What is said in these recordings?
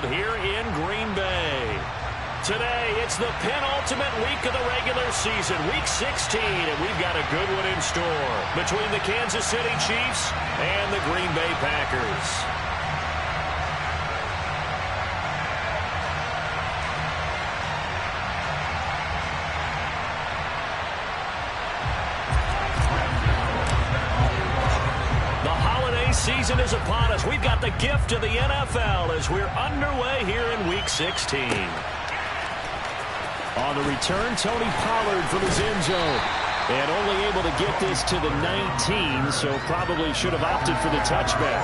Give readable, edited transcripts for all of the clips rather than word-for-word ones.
held here in Green Bay. Today, it's the penultimate week of the regular season, Week 16, and we've got a good one in store between the Kansas City Chiefs and the Green Bay Packers. The holiday season is upon us. We've got the gift of the NFL as we're underway here in Week 16. On the return, Tony Pollard from his end zone. And only able to get this to the 19, so probably should have opted for the touchback.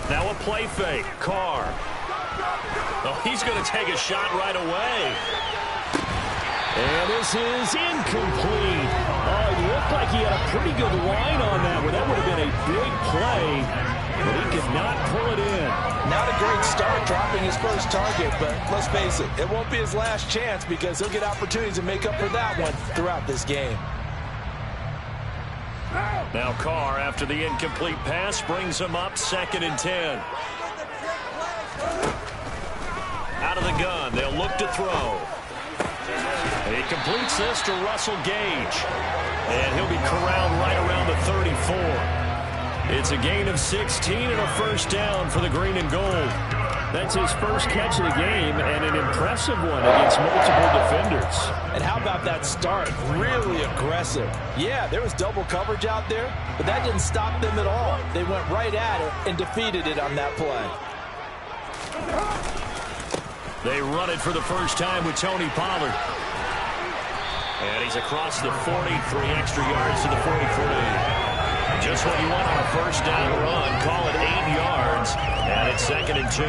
Now a play fake. Carr. Oh, he's going to take a shot right away. And this is incomplete. Oh, it looked like he had a pretty good line on that one. That would have been a big play, but he could not pull it in. Not a great start dropping his first target, but let's face it, it won't be his last chance because he'll get opportunities to make up for that one throughout this game. Now Carr, after the incomplete pass, brings him up 2nd and 10. Out of the gun, they'll look to throw. He completes this to Russell Gage. And he'll be corralled right around the 34. It's a gain of 16 and a first down for the green and gold. That's his first catch of the game and an impressive one against multiple defenders. And how about that start? Really aggressive. Yeah, there was double coverage out there, but that didn't stop them at all. They went right at it and defeated it on that play. They run it for the first time with Tony Pollard. And he's across the 40, 3 extra yards to the 43. Just what you want on a first down run. Call it 8 yards. And it's 2nd and 2.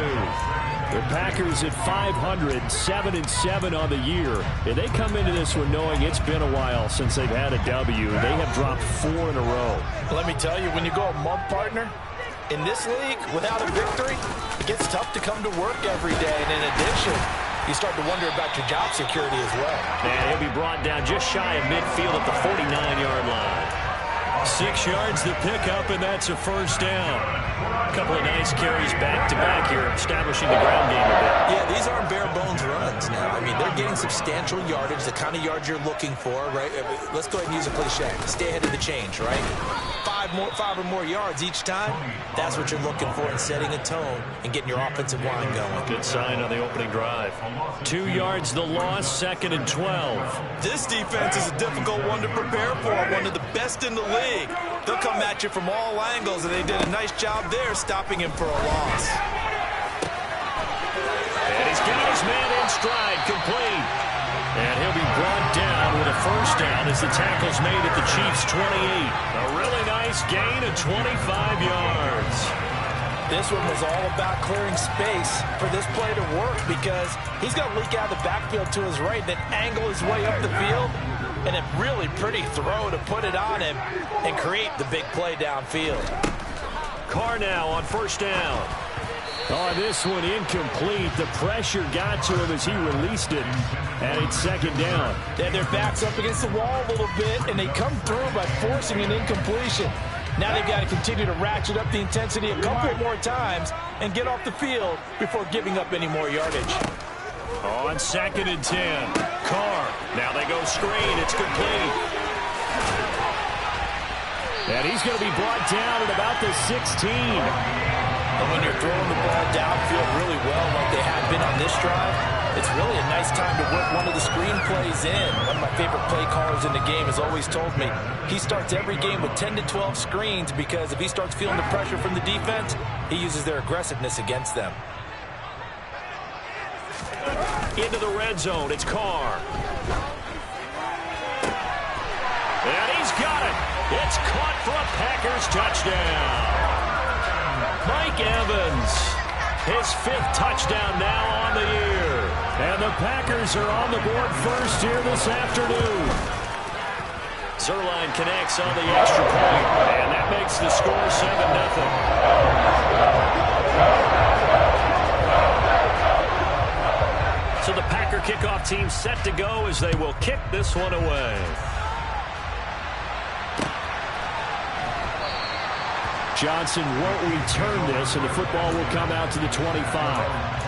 The Packers at 500, 7-7 on the year. And they come into this one knowing it's been a while since they've had a W. They have dropped 4 in a row. Let me tell you, when you go a month, partner, in this league, without a victory, it gets tough to come to work every day. And in addition, you start to wonder about your job security as well. And he'll be brought down just shy of midfield at the 49-yard line. 6 yards to pick up, and that's a first down. A couple of nice carries back-to-back here, establishing the ground game a bit. Yeah, these aren't bare-bones runs now. I mean, they're getting substantial yardage, the kind of yards you're looking for, right? Let's go ahead and use a cliche. Stay ahead of the change, right? 5 or more yards each time, that's what you're looking for in setting a tone and getting your offensive line going. Good sign on the opening drive. 2 yards the loss, 2nd and 12. This defense is a difficult one to prepare for, one of the best in the league. They'll come at you from all angles, and they did a nice job there stopping him for a loss. And he's got his man in stride, complete. And he'll be brought down with a first down as the tackle's made at the Chiefs' 28. A really nice gain of 25 yards. This one was all about clearing space for this play to work because he's going to leak out of the backfield to his right and then angle his way up the field. And a really pretty throw to put it on him and create the big play downfield. Carr now on first down. Oh, this one incomplete. The pressure got to him as he released it. And it's 2nd down. And their back's up against the wall a little bit, and they come through by forcing an incompletion. Now they've got to continue to ratchet up the intensity a couple more times and get off the field before giving up any more yardage. On 2nd and 10. Carr. Now they go screen. It's complete. And he's going to be brought down at about the 16. And when you're throwing the ball downfield really well like they have been on this drive, it's really a nice time to work one of the screen plays in. One of my favorite play callers in the game has always told me he starts every game with 10 to 12 screens because if he starts feeling the pressure from the defense, he uses their aggressiveness against them. Into the red zone, it's Carr. And he's got it. It's caught for a Packers touchdown. Mike Evans, his 5th touchdown now on the year. And the Packers are on the board first here this afternoon. Zerline connects on the extra point, and that makes the score team set to go as they will kick this one away. Johnson won't return this, and the football will come out to the 25.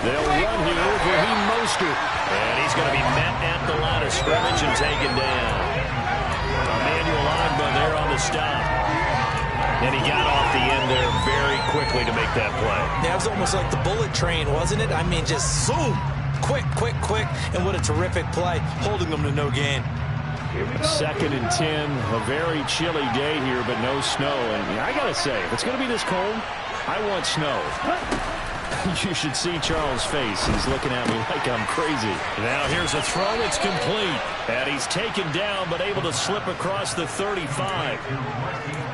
They'll run here with Raheem Mostert. And he's going to be met at the line of scrimmage and taken down. Emmanuel Ogbah there on the stop. And he got off the end there very quickly to make that play. Yeah, it was almost like the bullet train, wasn't it? I mean, just zoom. Quick, quick, quick. And what a terrific play, holding them to no gain. 2nd and 10, a very chilly day here, but no snow. And I got to say, if it's going to be this cold, I want snow. You should see Charles' face. He's looking at me like I'm crazy. Now here's a throw. It's complete. And he's taken down, but able to slip across the 35.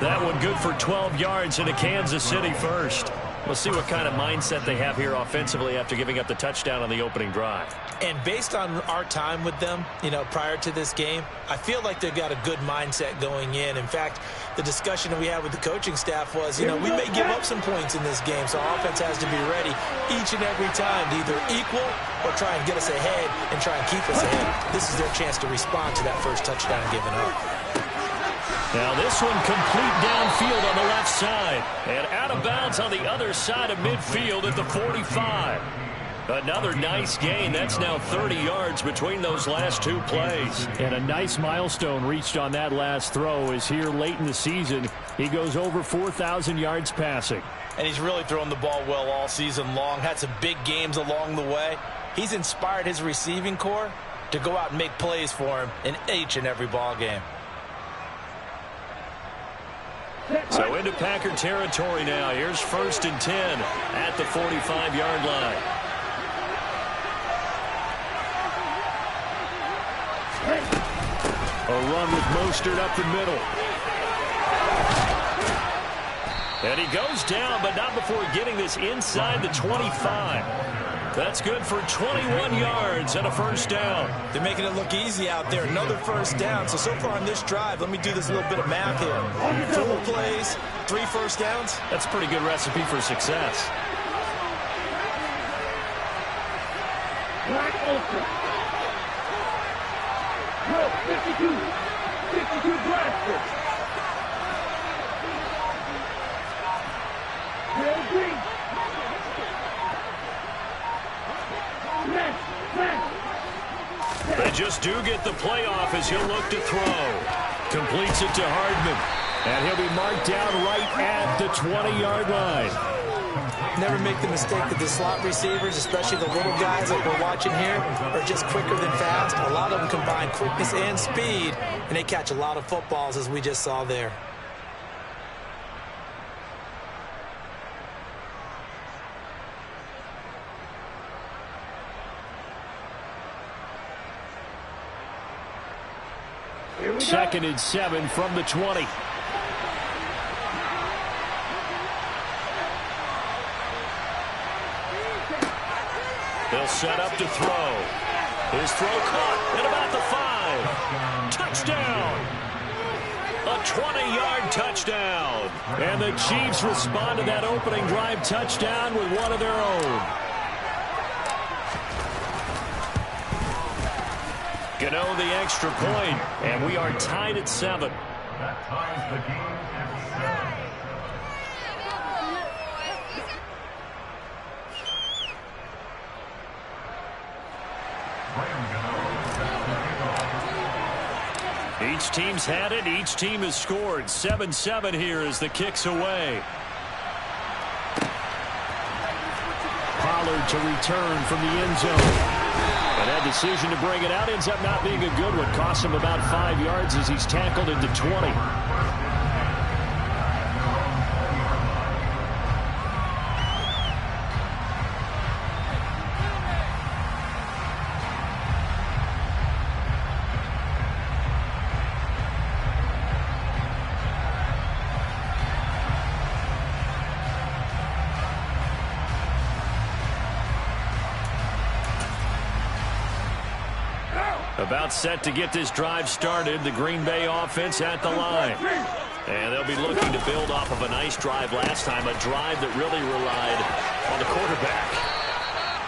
That one good for 12 yards into Kansas City first. We'll see what kind of mindset they have here offensively after giving up the touchdown on the opening drive. And based on our time with them, prior to this game, I feel like they've got a good mindset going in. In fact, the discussion that we had with the coaching staff was, we may give up some points in this game, so our offense has to be ready each and every time to either equal or try and get us ahead and try and keep us ahead. This is their chance to respond to that first touchdown given up. Now this one complete downfield on the left side. And out of bounds on the other side of midfield at the 45. Another nice gain. That's now 30 yards between those last two plays. And a nice milestone reached on that last throw is here late in the season. He goes over 4,000 yards passing. And he's really thrown the ball well all season long. Had some big games along the way. He's inspired his receiving corps to go out and make plays for him in each and every ball game. So into Packer territory now. Here's 1st and 10 at the 45-yard line. A run with Mostert up the middle. And he goes down, but not before getting this inside the 25. That's good for 21 yards and a first down. They're making it look easy out there. Another first down. So far on this drive, let me do this little bit of math here. 4 plays, 3 first downs. That's a pretty good recipe for success. Black Ultra. No, 52 blaster. Real green. They just do get the playoff as he'll look to throw. Completes it to Hardman. And he'll be marked down right at the 20-yard line. Never make the mistake that the slot receivers, especially the little guys like we're watching here, are just quicker than fast. A lot of them combine quickness and speed, and they catch a lot of footballs, as we just saw there. Second and 7 from the 20. He'll set up to throw. His throw caught at about the 5. Touchdown. A 20-yard touchdown. And the Chiefs respond to that opening drive touchdown with one of their own. Gano the extra point, and we are tied at 7. That ties the game at 7. Each team's had it. Each team has scored. 7-7 here as the kick's away. Pollard to return from the end zone. And that decision to bring it out ends up not being a good one. Costs him about 5 yards as he's tackled into 20. About set to get this drive started. The Green Bay offense at the line. And they'll be looking to build off of a nice drive last time, a drive that really relied on the quarterback.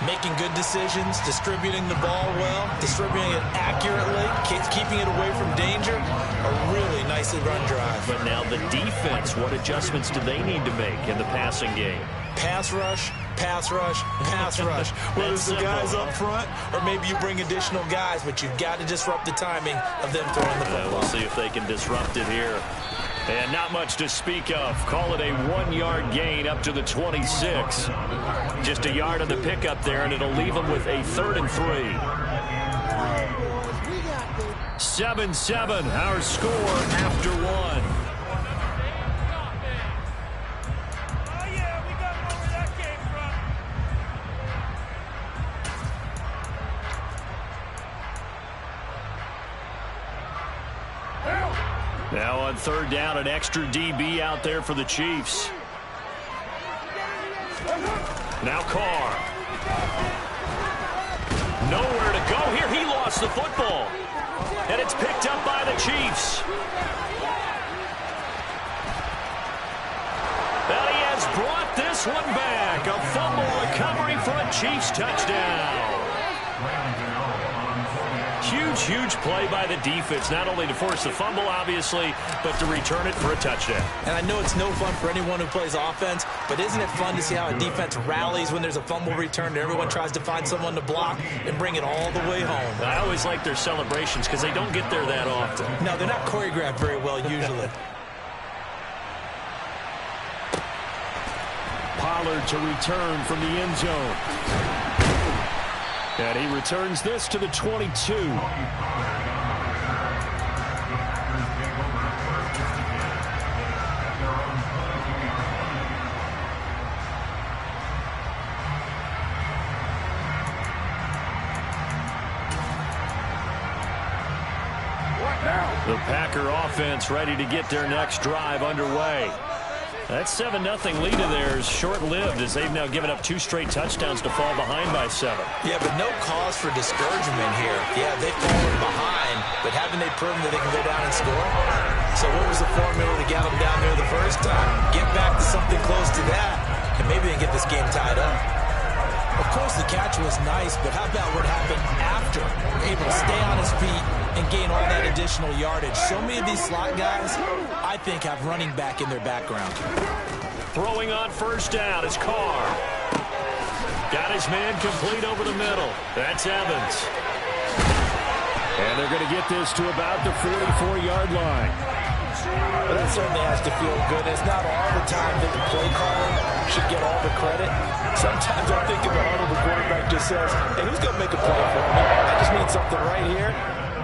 Making good decisions, distributing the ball well, distributing it accurately, keeping it away from danger. A really nicely run drive. But now the defense, what adjustments do they need to make in the passing game? Pass rush, pass rush, pass rush. Whether it's the guys up front or maybe you bring additional guys, but you've got to disrupt the timing of them throwing the football. We'll see if they can disrupt it here. And not much to speak of. Call it a 1-yard gain up to the 26. Just a yard on the pickup there, and it'll leave them with a 3rd and 3. 7-7, our score after 1. Now on 3rd down, an extra DB out there for the Chiefs. Now Carr. Nowhere to go here. He lost the football. And it's picked up by the Chiefs. And he has brought this one back. A fumble recovery for a Chiefs touchdown. Huge play by the defense, not only to force the fumble, obviously, but to return it for a touchdown. And I know it's no fun for anyone who plays offense, but isn't it fun to see how a defense rallies when there's a fumble return and everyone tries to find someone to block and bring it all the way home? I always like their celebrations because they don't get there that often. No, they're not choreographed very well usually. Pollard to return from the end zone. And he returns this to the 22. The Packer offense ready to get their next drive underway. That 7-0 lead of theirs short-lived as they've now given up 2 straight touchdowns to fall behind by 7. Yeah, but no cause for discouragement here. Yeah, they've fallen behind, but haven't they proven that they can go down and score? So what was the formula to get them down there the first time? Get back to something close to that, and maybe they can get this game tied up. Of course, the catch was nice, but how about what happened after? Able to stay on his feet and gain all that additional yardage. So many of these slot guys, I think, have running back in their background. Throwing on 1st down is Carr. Got his man complete over the middle. That's Evans. And they're going to get this to about the 44-yard line. But that certainly has to feel good. It's not all the time that the play caller should get all the credit. Sometimes I think in the huddle, the quarterback just says, hey, who's going to make a play for me? I just need something right here.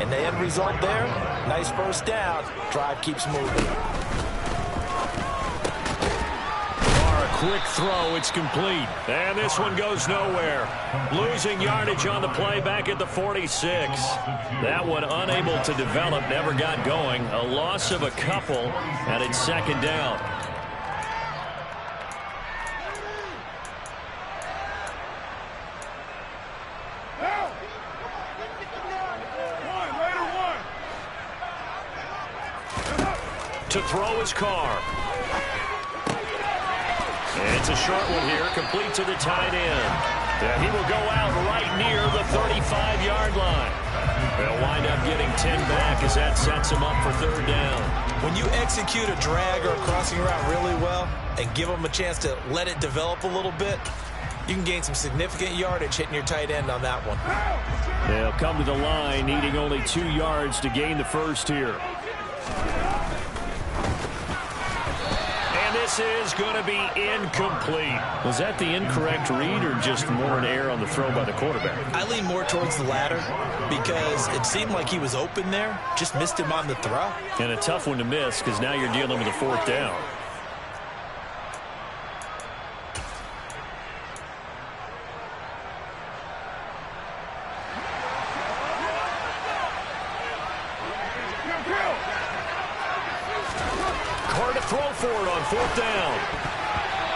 And the end result there, nice 1st down. Drive keeps moving. Quick throw, it's complete. And this one goes nowhere. Losing yardage on the play back at the 46. That one unable to develop, never got going. A loss of a couple, and it's 2nd down. To throw his Carr. It's a short one here, complete to the tight end. He will go out right near the 35-yard line. They'll wind up getting 10 back as that sets them up for 3rd down. When you execute a drag or a crossing route really well and give them a chance to let it develop a little bit, you can gain some significant yardage hitting your tight end on that one. They'll come to the line, needing only 2 yards to gain the first here. This is going to be incomplete. Was that the incorrect read or just more an error on the throw by the quarterback? I lean more towards the latter because it seemed like he was open there, just missed him on the throw. And a tough one to miss because now you're dealing with a 4th down. Throw for it on 4th down.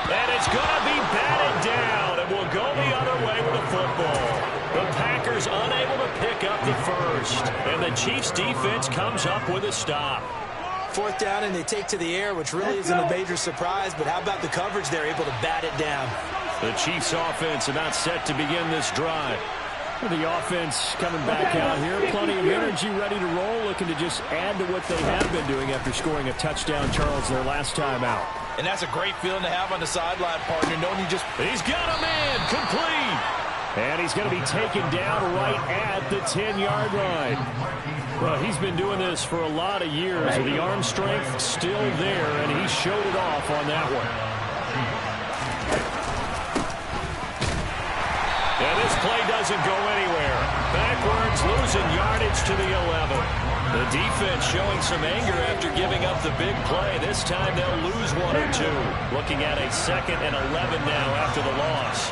And it's going to be batted down. And will go the other way with the football. The Packers unable to pick up the first. And the Chiefs defense comes up with a stop. 4th down, and they take to the air, which really isn't a major surprise. But how about the coverage? They're able to bat it down. The Chiefs offense about set to begin this drive. The offense coming back out here. Plenty of energy, ready to roll, looking to just add to what they have been doing after scoring a touchdown, Charles, their last time out. And that's a great feeling to have on the sideline, partner, knowing you just... He's got a man, complete. And he's going to be taken down right at the 10-yard line. Well, he's been doing this for a lot of years, and the arm strength still there, and he showed it off on that one. And this play doesn't go anywhere. Backwards, losing yardage to the 11. The defense showing some anger after giving up the big play. This time they'll lose 1 or 2. Looking at a 2nd and 11 now after the loss.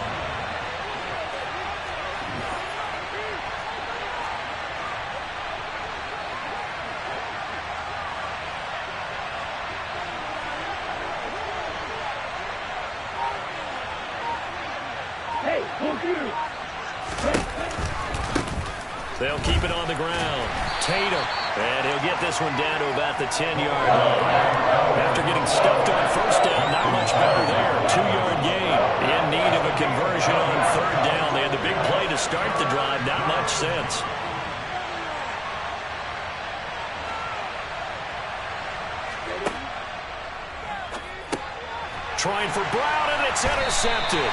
They'll keep it on the ground. Tatum. And he'll get this one down to about the 10-yard line. After getting stuffed on 1st down, not much better there. 2-yard gain. In need of a conversion on 3rd down. They had the big play to start the drive. Not much sense. Trying for Brown, and it's intercepted.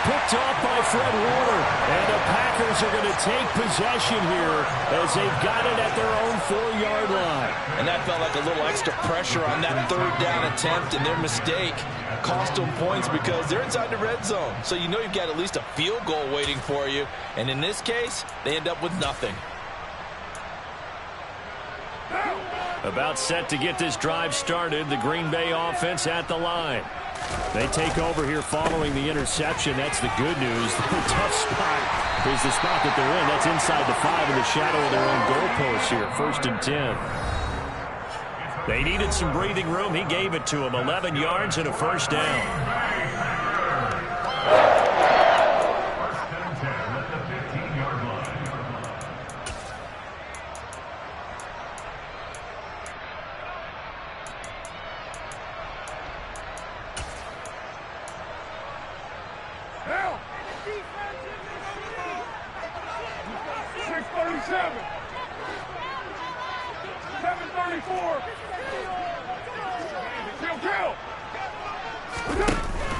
Picked off by Fred Warner. And the Packers are going to take possession here as they've got it at their own 4-yard line. And that felt like a little extra pressure on that 3rd down attempt, and their mistake cost them points because they're inside the red zone. So you know you've got at least a field goal waiting for you. And in this case, they end up with nothing. About set to get this drive started. The Green Bay offense at the line. They take over here following the interception. That's the good news. The tough spot is the spot that they're in. That's inside the 5 in the shadow of their own goalpost here. 1st and 10. They needed some breathing room. He gave it to them. 11 yards and a 1st down.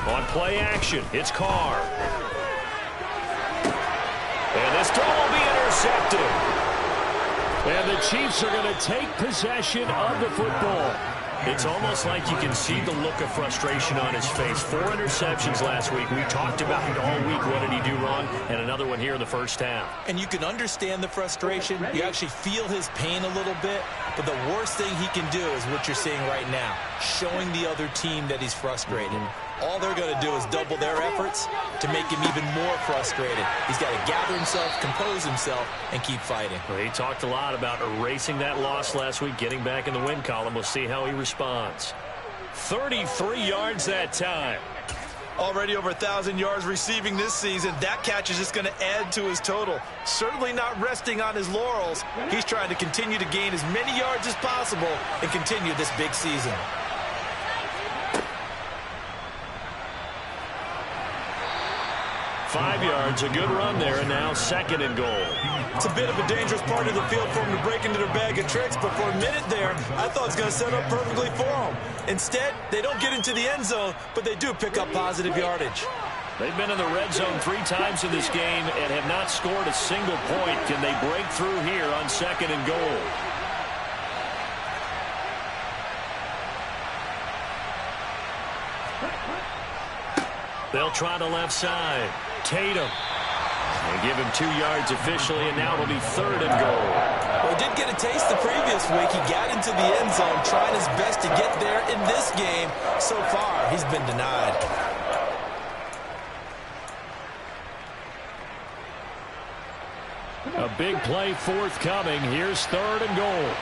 On play action, it's Carr. And this throw will be intercepted. And the Chiefs are going to take possession of the football. It's almost like you can see the look of frustration on his face. 4 interceptions last week. We talked about it all week. What did he do wrong? And another one here in the 1st half. And you can understand the frustration. You actually feel his pain a little bit. But the worst thing he can do is what you're seeing right now, showing the other team that he's frustrated. All they're going to do is double their efforts to make him even more frustrated. He's got to gather himself, compose himself, and keep fighting. Well, he talked a lot about erasing that loss last week, getting back in the win column. We'll see how he responds. 33 yards that time. Already over 1,000 yards receiving this season. That catch is just going to add to his total. Certainly not resting on his laurels. He's trying to continue to gain as many yards as possible and continue this big season. Five yards, a good run there, and now 2nd and goal. It's a bit of a dangerous part of the field for him to break into their bag of tricks, but for a minute there, I thought it was going to set up perfectly for him. Instead, they don't get into the end zone, but they do pick up positive yardage. They've been in the red zone 3 times in this game and have not scored a single point. Can they break through here on 2nd and goal? They'll try the left side. Tatum. They give him 2 yards officially, and now it'll be 3rd and goal. Well, he did get a taste the previous week. He got into the end zone, trying his best to get there in this game. So far, he's been denied. A big play forthcoming. Here's 3rd and goal.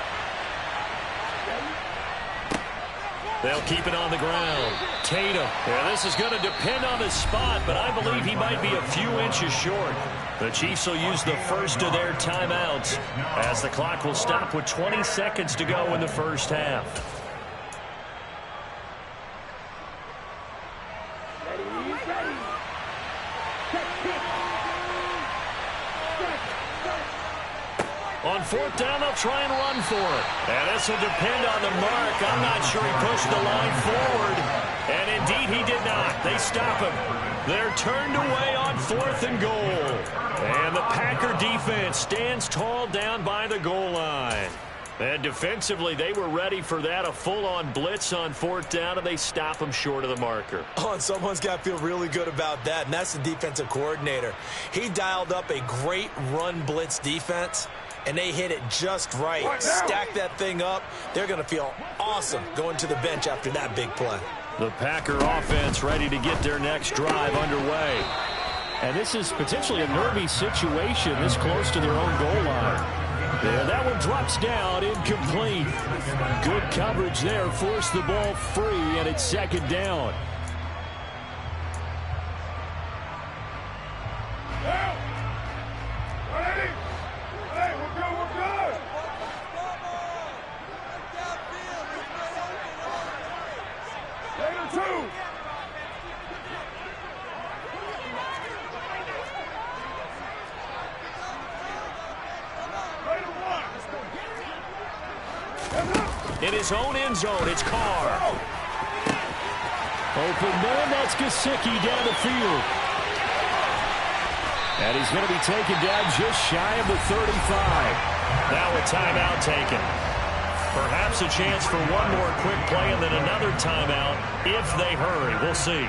They'll keep it on the ground. Tatum. Yeah, this is going to depend on the spot, but I believe he might be a few inches short. The Chiefs will use the first of their timeouts as the clock will stop with 20 seconds to go in the first half. On fourth down, they'll try and run for it. And this will depend on the mark. I'm not sure he pushed the line forward. And indeed, he did not. They stop him. They're turned away on fourth and goal. And the Packer defense stands tall down by the goal line. And defensively, they were ready for that, a full-on blitz on fourth down, and they stop them short of the marker. Oh, and someone's got to feel really good about that, and that's the defensive coordinator. He dialed up a great run blitz defense, and they hit it just right. Stack that thing up. They're going to feel awesome going to the bench after that big play. The Packer offense ready to get their next drive underway. And this is potentially a nervy situation this close to their own goal line. Yeah, that one drops down, incomplete. Good coverage there, forced the ball free, and it's second down. In his own end zone, it's Carr. Open man, that's Gesicki down the field. And he's going to be taken down just shy of the 35. Now a timeout taken. Perhaps a chance for one more quick play and then another timeout if they hurry. We'll see.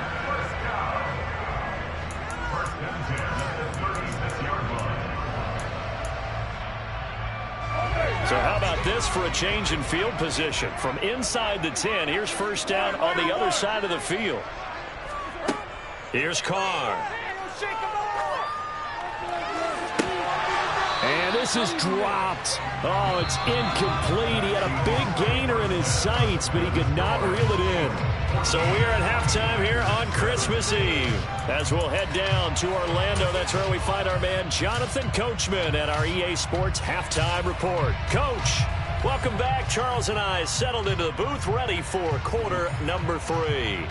So how about this for a change in field position? From inside the 10, here's first down on the other side of the field. Here's Carr. And this is dropped. Oh, it's incomplete. He had a big gainer in his sights, but he could not reel it in. So we're at halftime here on Christmas Eve. As we'll head down to Orlando, that's where we find our man Jonathan Coachman at our EA Sports Halftime Report. Coach, welcome back. Charles and I settled into the booth, ready for quarter number 3.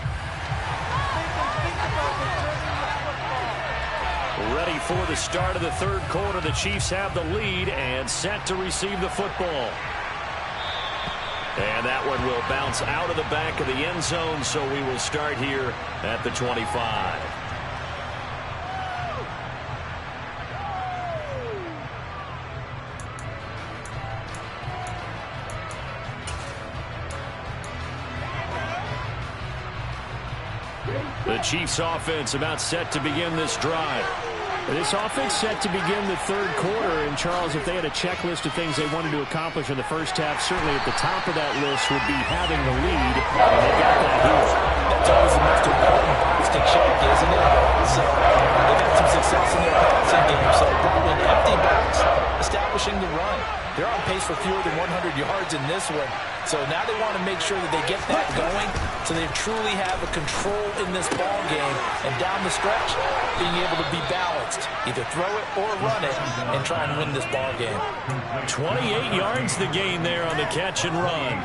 Ready for the start of the third quarter. The Chiefs have the lead and set to receive the football. And that one will bounce out of the back of the end zone, so we will start here at the 25. The Chiefs offense about set to begin this drive. This offense set to begin the third quarter, and Charles, if they had a checklist of things they wanted to accomplish in the first half, certainly at the top of that list would be having the lead, and they got that here. That's always the most important box to check, isn't it? So they've had some success in their passing game, so probably an empty box, establishing the run. They're on pace for fewer than 100 yards in this one. So now they want to make sure that they get that going so they truly have a control in this ball game. And down the stretch, being able to be balanced. Either throw it or run it and try and win this ball game. 28 yards the gain there on the catch and run.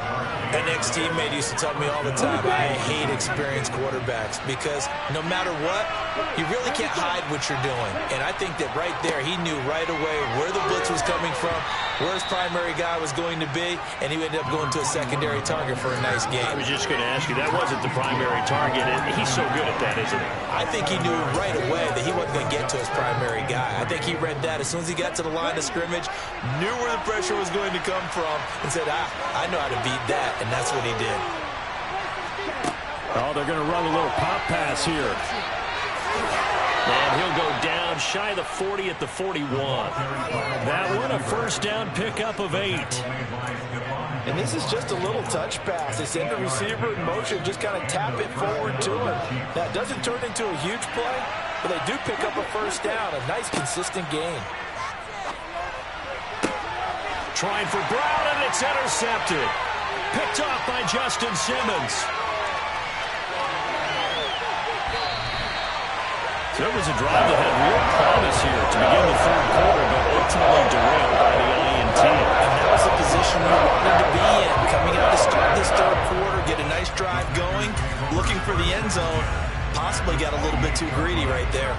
An ex-teammate used to tell me all the time, I hate experienced quarterbacks because no matter what, you really can't hide what you're doing. And I think that right there, he knew right away where the blitz was coming from, where his primary guy was going to be, and he ended up going to a secondary target for a nice game. I was just going to ask you, that wasn't the primary target, and he's so good at that, isn't he? I think he knew right away that he wasn't going to get to his primary guy. I think he read that as soon as he got to the line of scrimmage, knew where the pressure was going to come from, and said, I know how to beat that, and that's what he did. Oh, they're going to run a little pop pass here. And he'll go down shy of the 40 at the 41. That one a first down pickup of 8. And this is just a little touch pass. They send the receiver in motion, just kind of tap it forward to him. That doesn't turn into a huge play, but they do pick up a first down. A nice, consistent gain. Trying for Brown, and it's intercepted. Picked off by Justin Simmons. So it was a drive that had real promise here to begin the drive going, looking for the end zone. Possibly got a little bit too greedy right there.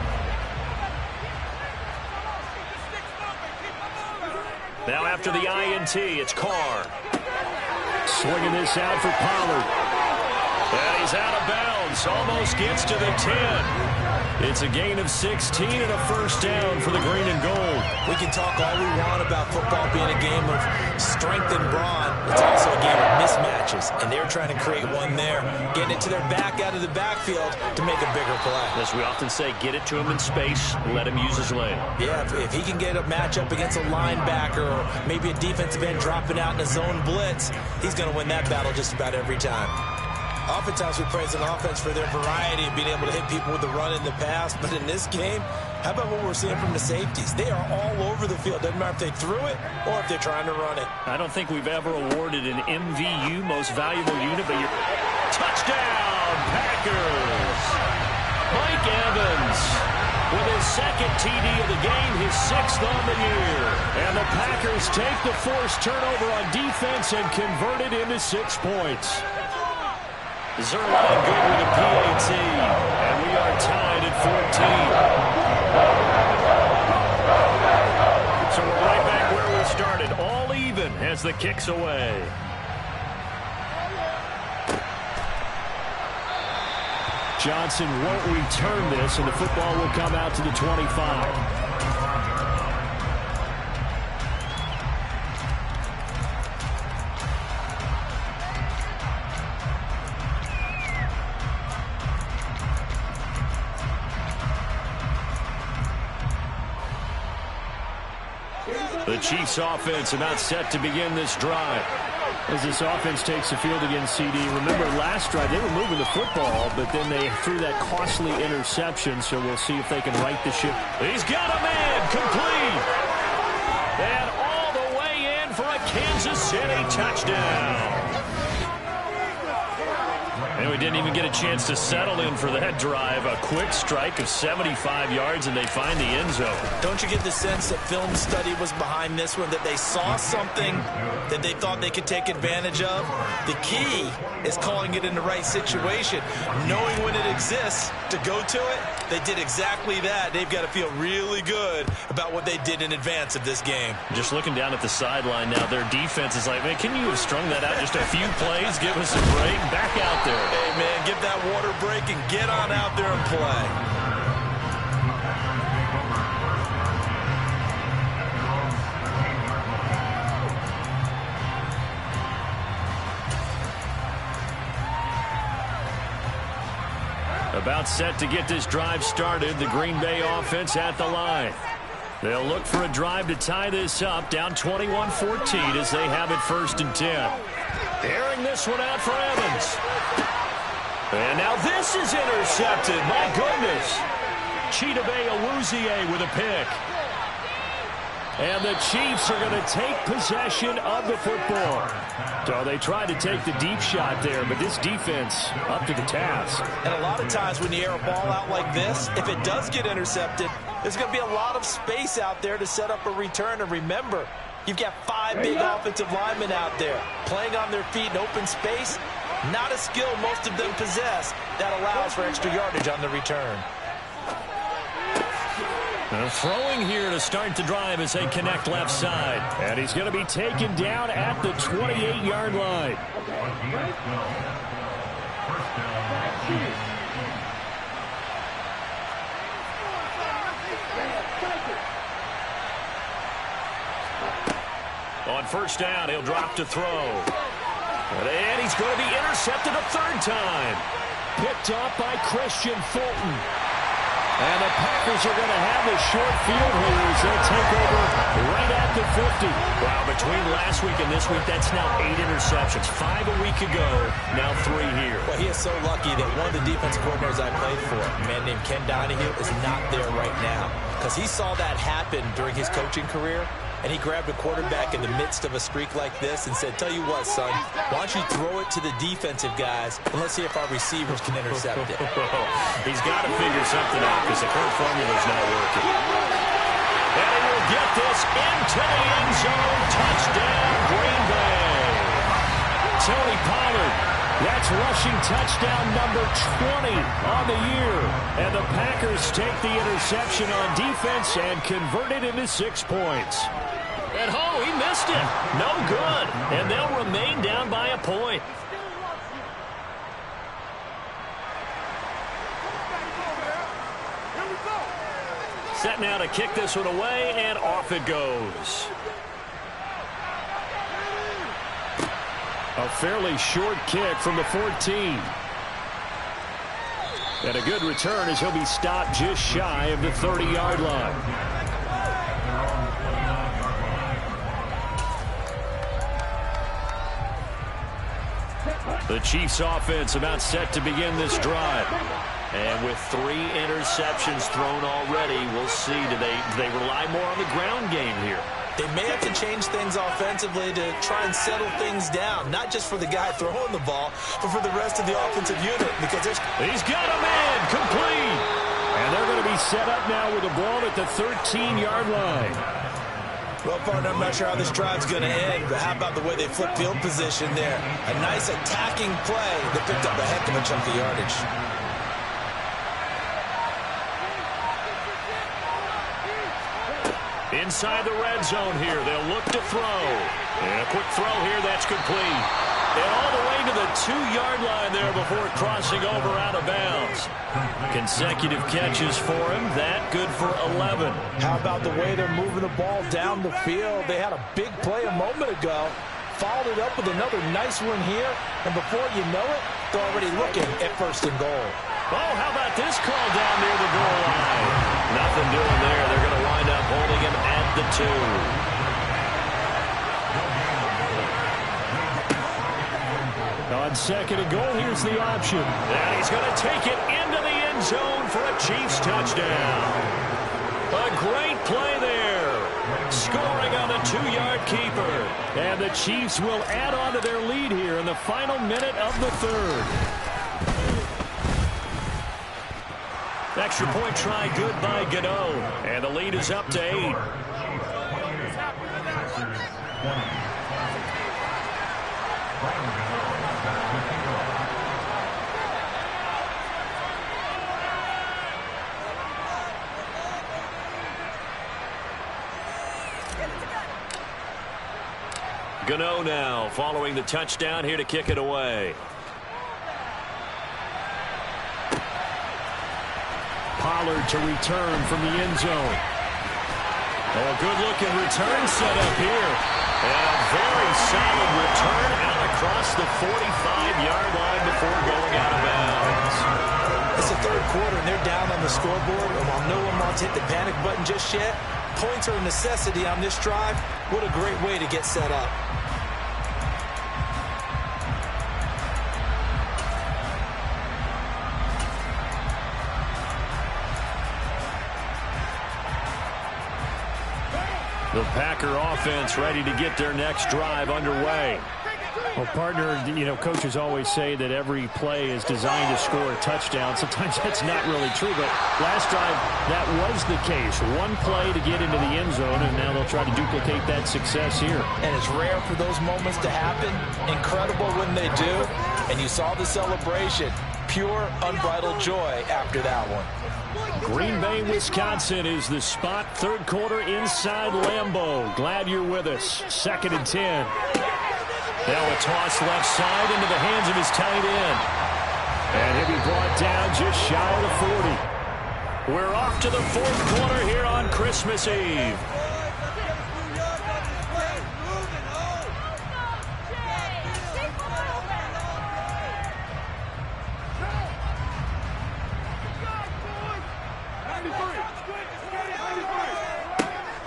Now after the INT, it's Carr. Swinging this out for Pollard. And he's out of bounds. Almost gets to the 10. It's a gain of 16 and a first down for the green and gold. We can talk all we want about football being a game of strength and brawn. It's also a game of mismatches, and they're trying to create one there, getting it to their back out of the backfield to make a bigger play. As we often say, get it to him in space, let him use his leg. Yeah, if he can get a matchup against a linebacker or maybe a defensive end dropping out in a zone blitz, he's going to win that battle just about every time. Oftentimes we praise an offense for their variety of being able to hit people with the run in the pass, but in this game, how about what we're seeing from the safeties? They are all over the field. Doesn't matter if they threw it or if they're trying to run it. I don't think we've ever awarded an MVU, most valuable unit, but you're... Touchdown, Packers! Mike Evans with his second TD of the game, his 6th on the year. And the Packers take the forced turnover on defense and convert it into 6 points. Zerline good with a PAT, and we are tied at 14. So we're right back where we started, all even as the kick's away. Johnson won't return this, and the football will come out to the 25. The Chiefs offense about set to begin this drive. As this offense takes the field against CD, remember last drive they were moving the football, but then they threw that costly interception, so we'll see if they can right the ship. He's got a man, complete. And all the way in for a Kansas City touchdown. And we didn't even get a chance to settle in for that drive. A quick strike of 75 yards, and they find the end zone. Don't you get the sense that film study was behind this one, that they saw something that they thought they could take advantage of? The key is calling it in the right situation, knowing when it exists to go to it. They did exactly that. They've got to feel really good about what they did in advance of this game. Just looking down at the sideline now, their defense is like, man, can you have strung that out just a few plays? Give us a break. Back out there. Hey, man, get that water break and get on out there and play. About set to get this drive started, the Green Bay offense at the line. They'll look for a drive to tie this up, down 21-14 as they have it 1st and 10. Airing this one out for Evans. And now this is intercepted. My goodness. Chidobe Awuzie with a pick. And the Chiefs are going to take possession of the football. So they tried to take the deep shot there, but this defense up to the task. And a lot of times when you air a ball out like this, if it does get intercepted, there's going to be a lot of space out there to set up a return. And remember, you've got 5 big offensive linemen out there playing on their feet in open space. Not a skill most of them possess that allows for extra yardage on the return. Throwing here to start the drive as they connect left side. And he's going to be taken down at the 28-yard line. On 1st down, he'll drop to throw. And he's going to be intercepted a 3rd time. Picked up by Christian Fulton. And the Packers are going to have the short field here as they'll take over right at the 50. Wow, between last week and this week, that's now 8 interceptions. 5 a week ago, now 3 here. Well, he is so lucky that one of the defensive coordinators I played for, a man named Ken Donahue, is not there right now. Because he saw that happen during his coaching career. And he grabbed a quarterback in the midst of a streak like this and said, tell you what, son, why don't you throw it to the defensive guys, and let's see if our receivers can intercept it. He's got to figure something out because the current formula's not working. And he will get this into the end zone. Touchdown, Green Bay. Tony Pollard. That's It's rushing touchdown number 20 on the year. And the Packers take the interception on defense and convert it into 6 points. And he missed it. No good. And they'll remain down by a point. Set now to kick this one away, and off it goes. A fairly short kick from the 14. And a good return as he'll be stopped just shy of the 30-yard line. The Chiefs offense about set to begin this drive. And with 3 interceptions thrown already, we'll see. Do they rely more on the ground game here? They may have to change things offensively to try and settle things down, not just for the guy throwing the ball, but for the rest of the offensive unit. Because he's got a man complete. And they're going to be set up now with the ball at the 13-yard line. Well, partner, I'm not sure how this drive's going to end, but how about the way they flip field position there? A nice attacking play that picked up a heck of a chunk of yardage. Inside the red zone here, they'll look to throw. And a quick throw here, that's complete. And all the way to the 2-yard line there before crossing over out of bounds. Consecutive catches for him, that good for 11. How about the way they're moving the ball down the field? They had a big play a moment ago, followed it up with another nice one here, and before you know it, they're already looking at 1st and goal. Oh, how about this call down near the goal line? Nothing doing there. They're going to wind up holding him at the 2. On 2nd and goal, here's the option. And he's going to take it into the end zone for a Chiefs touchdown. A great play there. Scoring on the 2-yard keeper. And the Chiefs will add on to their lead here in the final minute of the 3rd. Extra point try good by Gano. And the lead is up to 8. Gano now following the touchdown here to kick it away. Pollard to return from the end zone. Oh, a good-looking return set up here. And a very solid return out across the 45-yard line before going out of bounds. It's the 3rd quarter, and they're down on the scoreboard. And while no one wants to hit the panic button just yet, points are a necessity on this drive. What a great way to get set up. The Packer offense ready to get their next drive underway. Well, partner, coaches always say that every play is designed to score a touchdown. Sometimes that's not really true, but last drive, that was the case. One play to get into the end zone, and now they'll try to duplicate that success here. And it's rare for those moments to happen. Incredible when they do. And you saw the celebration. Pure, unbridled joy after that one. Green Bay, Wisconsin is the spot. 3rd quarter inside Lambeau. Glad you're with us. 2nd and 10. Now a toss left side into the hands of his tight end. And he'll be brought down just shy of the 40. We're off to the 4th quarter here on Christmas Eve.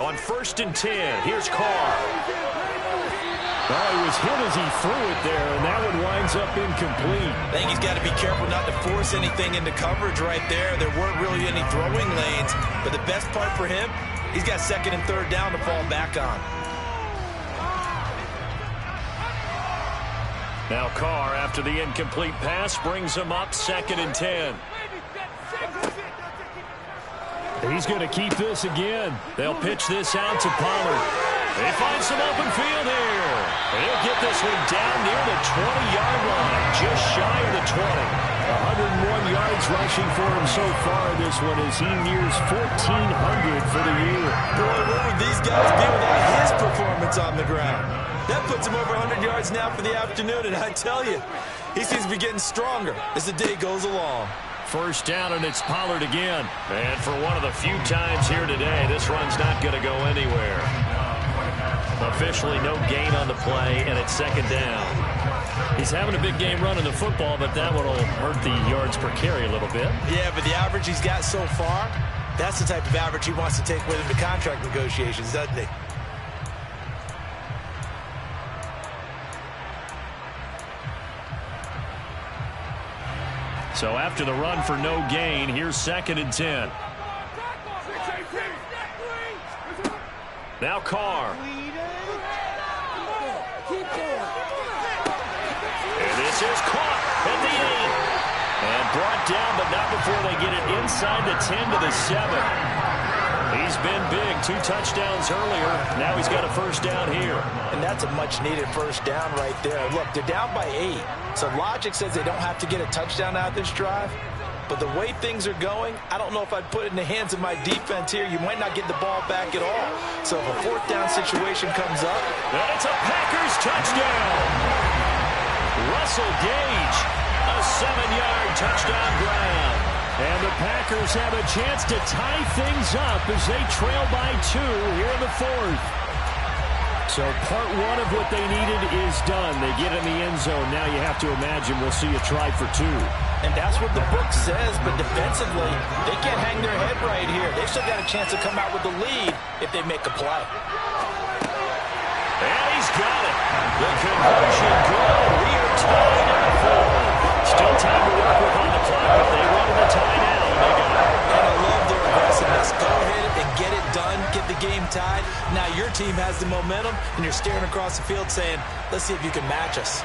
On 1st and 10, here's Carr. Well, he was hit as he threw it there, and that one winds up incomplete. I think he's got to be careful not to force anything into coverage right there. There weren't really any throwing lanes, but the best part for him, he's got 2nd and 3rd down to fall back on. Now Carr, after the incomplete pass, brings him up 2nd and 10. He's going to keep this again. They'll pitch this out to Pollard. They find some open field here. And he'll get this one down near the 20-yard line, just shy of the 20. 101 yards rushing for him so far this one as he nears 1,400 for the year. Boy, where would these guys be without his performance on the ground? That puts him over 100 yards now for the afternoon, and I tell you, he seems to be getting stronger as the day goes along. First down, and it's Pollard again. And for one of the few times here today, this run's not going to go anywhere. Officially no gain on the play, and it's second down. He's having a big game running the football, but that one will hurt the yards per carry a little bit. Yeah, but the average he's got so far, that's the type of average he wants to take with him to contract negotiations, doesn't he? So after the run for no gain, here's second and 10. Now Carr. And this is caught at the 8. And brought down, but not before they get it inside the 10 to the 7. He's been big. 2 touchdowns earlier. Now he's got a first down here. And that's a much-needed first down right there. Look, they're down by 8. So logic says they don't have to get a touchdown out of this drive. But the way things are going, I don't know if I'd put it in the hands of my defense here. You might not get the ball back at all. So if a 4th down situation comes up. And it's a Packers touchdown. Russell Gage, a 7-yard touchdown grab. And the Packers have a chance to tie things up as they trail by 2 here in the 4th. So part 1 of what they needed is done. They get in the end zone. Now you have to imagine we'll see a try for 2. And that's what the book says, but defensively, they can't hang their head right here. They've still got a chance to come out with the lead if they make a play. And he's got it. The conversion good. We are tied at 4. Still time to work with on the clock, but they wanted the tie now. They got it. And I love their aggressiveness. Go ahead and get it done. Get the game tied. Now your team has the momentum, and you're staring across the field saying, let's see if you can match us.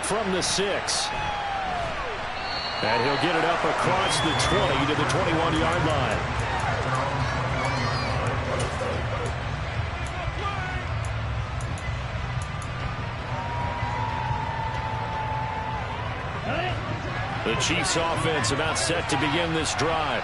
From the 6. And he'll get it up across the 20 to the 21-yard line. The Chiefs offense about set to begin this drive.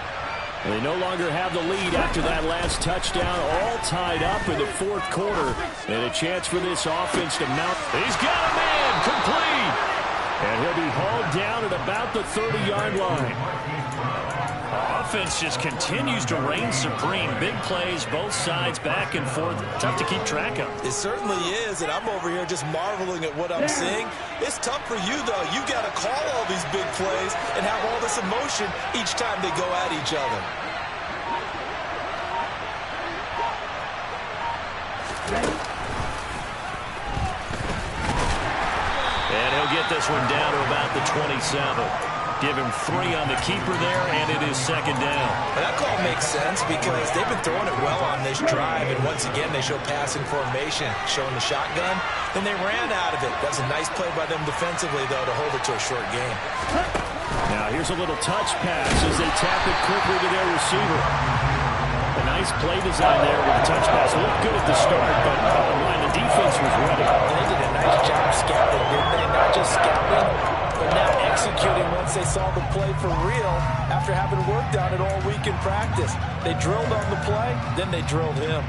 They no longer have the lead after that last touchdown, all tied up in the 4th quarter. And a chance for this offense to mount. He's got a man, complete. And he'll be hauled down at about the 30-yard line. Offense just continues to reign supreme. Big plays, both sides, back and forth. Tough to keep track of. It certainly is, and I'm over here just marveling at what I'm seeing. It's tough for you, though. You got to call all these big plays and have all this emotion each time they go at each other. And he'll get this one down to about the 27. Give him 3 on the keeper there, and it is second down. And that call makes sense because they've been throwing it well on this drive, and once again they show passing formation, showing the shotgun. Then they ran out of it. That was a nice play by them defensively, though, to hold it to a short game. Now here's a little touch pass as they tap it quickly to their receiver. A nice play design there with the touch pass. It looked good at the start, but bottom line, the defense was ready. They did a nice job scouting, didn't they? Not just scouting, but now executing once they saw the play for real after having worked on it all week in practice. They drilled on the play, then they drilled him.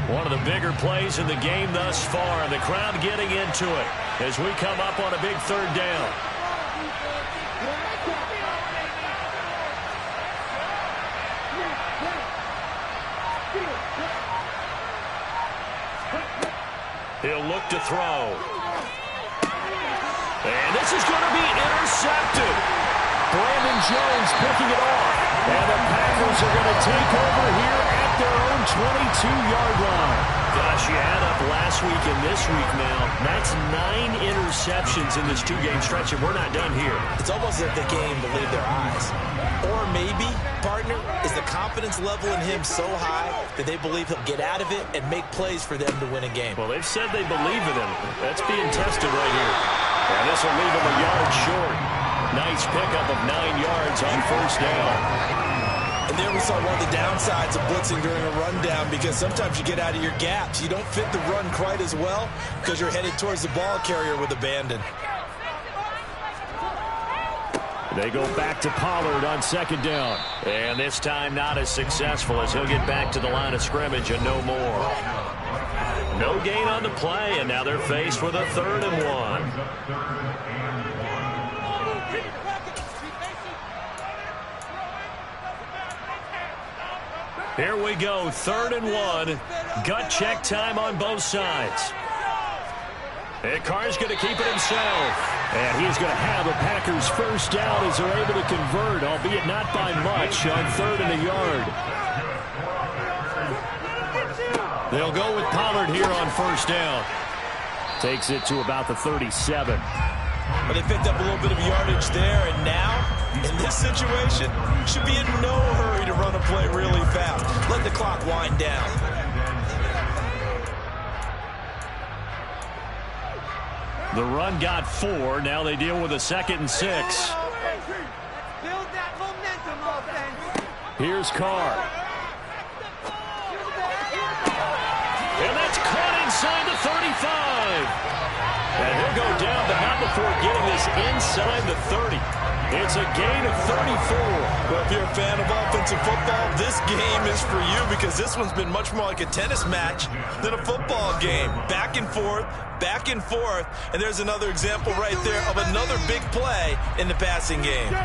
One of the bigger plays in the game thus far, and the crowd getting into it as we come up on a big 3rd down. He'll look to throw. And this is going to be intercepted. Brandon Jones picking it off. And the Packers are going to take over here at their own 22-yard line. Gosh, you add up last week and this week now. That's 9 interceptions in this 2-game stretch, and we're not done here. It's almost as if they can't even believe their eyes. Or maybe, partner, is the confidence level in him so high that they believe he'll get out of it and make plays for them to win a game. Well, they've said they believe in him. That's being tested right here. And this will leave him a yard short. Nice pickup of 9 yards on first down. And And there we saw one of the downsides of blitzing during a rundown, because sometimes you get out of your gaps. You don't fit the run quite as well because you're headed towards the ball carrier with abandon. They go back to Pollard on second down. And this time not as successful, as he'll get back to the line of scrimmage and no more. No gain on the play, and now they're faced with a 3rd and 1. Here we go, 3rd and 1. Gut check time on both sides. And Carr's going to keep it himself. And he's going to have a Packers first down as they're able to convert, albeit not by much, on 3rd and a yard. They'll go with Pollard here on first down. Takes it to about the 37. But they picked up a little bit of yardage there, and now, in this situation, should be in no hurry to run a play really fast. Let the clock wind down. The run got 4. Now they deal with a 2nd and 6. Build that momentum offense. Here's Carr. And that's caught inside the 35. And he'll go down, but not before getting this inside the 30. It's a gain of 34. Well, if you're a fan of offensive football, this game is for you, because this one's been much more like a tennis match than a football game. Back and forth, and there's another example right there of another big play in the passing game.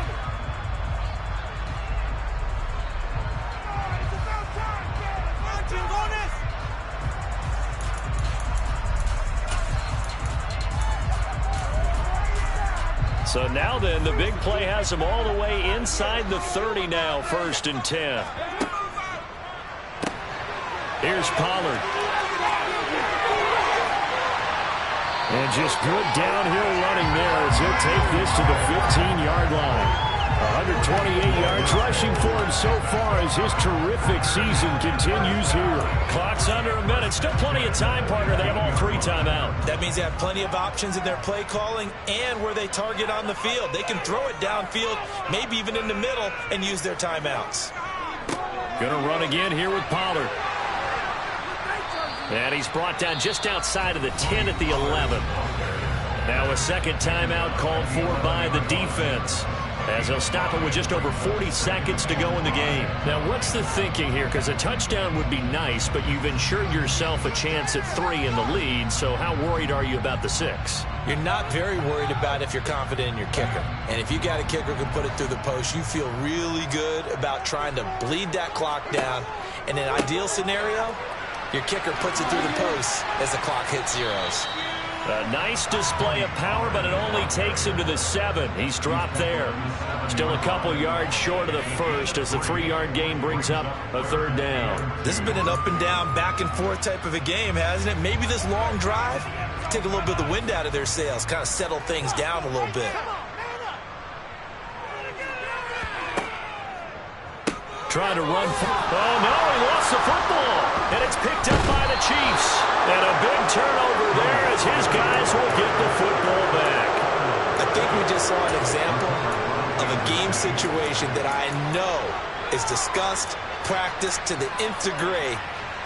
So now then, the big play has him all the way inside the 30 now, 1st and 10. Here's Pollard. And just good downhill running there as he'll take this to the 15-yard line. 128 yards rushing for him so far as his terrific season continues here. Clock's under a minute. Still plenty of time, partner. They have all 3 timeout. That means they have plenty of options in their play calling and where they target on the field. They can throw it downfield, maybe even in the middle, and use their timeouts. Gonna run again here with Pollard. And he's brought down just outside of the 10 at the 11. Now a 2nd timeout called for by the defense, as they'll stop it with just over 40 seconds to go in the game. Now, what's the thinking here? Because a touchdown would be nice, but you've ensured yourself a chance at 3 in the lead, so how worried are you about the 6? You're not very worried about if you're confident in your kicker. And if you got a kicker who can put it through the post, you feel really good about trying to bleed that clock down. In an ideal scenario, your kicker puts it through the post as the clock hits zeros. A nice display of power, but it only takes him to the 7. He's dropped there. Still a couple yards short of the 1st as the 3-yard gain brings up a 3rd down. This has been an up and down, back and forth type of a game, hasn't it? Maybe this long drive, take a little bit of the wind out of their sails, kind of settle things down a little bit. Trying to run. Oh, no, he lost the football. And it's picked up by the Chiefs. And a big turnover there as his guys will get the football back. I think we just saw an example of a game situation that I know is discussed, practiced to the nth degree,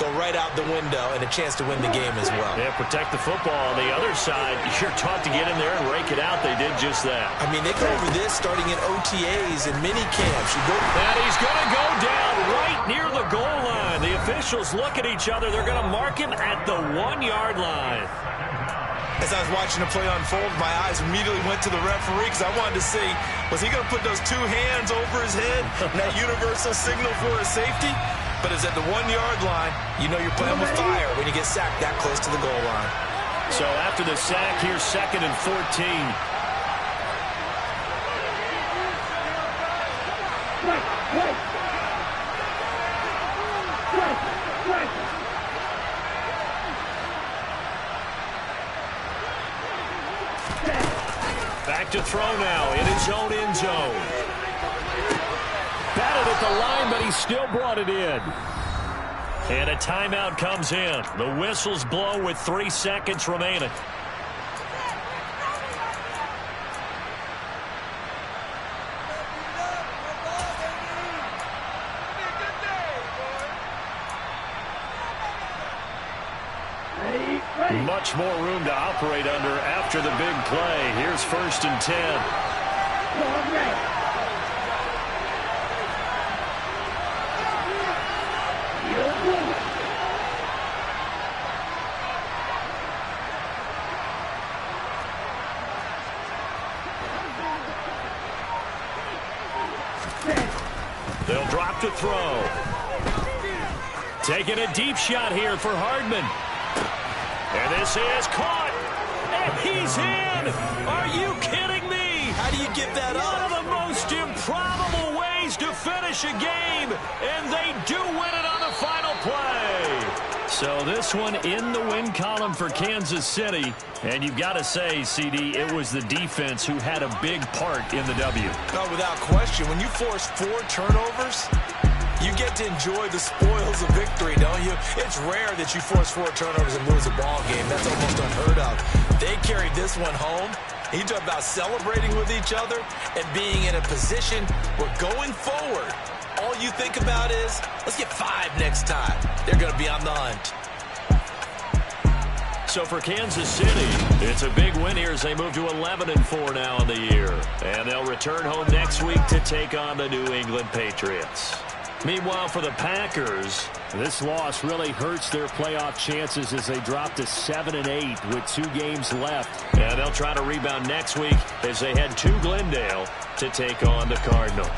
go right out the window, and a chance to win the game as well. Yeah, protect the football. On the other side, you're taught to get in there and rake it out. They did just that. I mean, they go over this starting in OTAs and mini camps. And he's going to go down right near the goal line. The officials look at each other. They're going to mark him at the 1-yard line. As I was watching the play unfold, my eyes immediately went to the referee because I wanted to see, was he going to put those 2 hands over his head, that universal signal for a safety? But it's at the 1-yard line. You know you're playing with fire when you get sacked that close to the goal line. So after the sack, here's 2nd and 14. Back to throw now in his own end zone. Batted at the line, but he still brought it in. And a timeout comes in. The whistles blow with 3 seconds remaining. Much more room to operate under after the big play. Here's 1st and 10. They'll drop to throw. Taking a deep shot here for Hardman. And this is caught. And he's in. Are you kidding me? How do you give that up? One of the most improbable ways to finish a game. And they do win it on the final play. So this one in the win column for Kansas City. And you've got to say, CD, it was the defense who had a big part in the W. No, without question. When you force 4 turnovers, you get to enjoy the spoils of victory, don't you? It's rare that you force 4 turnovers and lose a ball game. That's almost unheard of. They carried this one home. You talk about celebrating with each other and being in a position where going forward, all you think about is, let's get 5 next time. They're going to be on the hunt. So for Kansas City, it's a big win here as they move to 11-4 now in the year. And they'll return home next week to take on the New England Patriots. Meanwhile, for the Packers, this loss really hurts their playoff chances as they drop to 7-8 with 2 games left. And they'll try to rebound next week as they head to Glendale to take on the Cardinals.